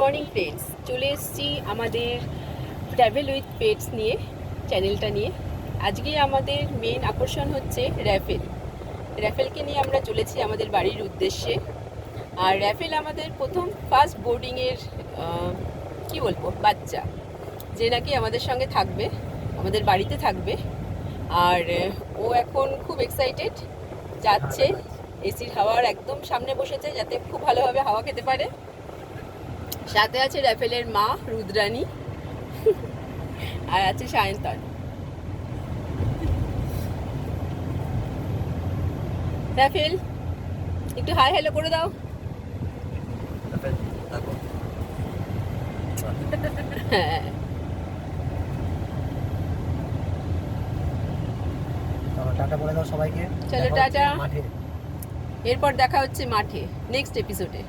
Morning friends, চলে এসেছি আমাদের ট্রাভেল উইথ পেটস নিয়ে, চ্যানেলটা নিয়ে। আজকে আমাদের মেন আকর্ষণ হচ্ছে র্যাফেলকে নিয়ে আমরা চলেছি আমাদের বাড়ির উদ্দেশ্যে। আর র্যাফেল আমাদের ফার্স্ট বোর্ডিংয়ের কি বলবো বাচ্চা, যে নাকি আমাদের সঙ্গে থাকবে, আমাদের বাড়িতে থাকবে। আর ও এখন খুব এক্সাইটেড, যাচ্ছে এসির হাওয়ার একদম সামনে বসেছে যাতে খুব ভালোভাবে হাওয়া খেতে পারে। সাথে আছে র্যাফেলের মা রুদ্রাণী আর আছে সায়ন্তন। র্যাফেল, একটু হাই হ্যালো করে দাও। হ্যাঁ, টাটা বলে দাও সবাইকে। চলো টাটা। এরপর দেখা হচ্ছে মাঠে নেক্সট এপিসোডে।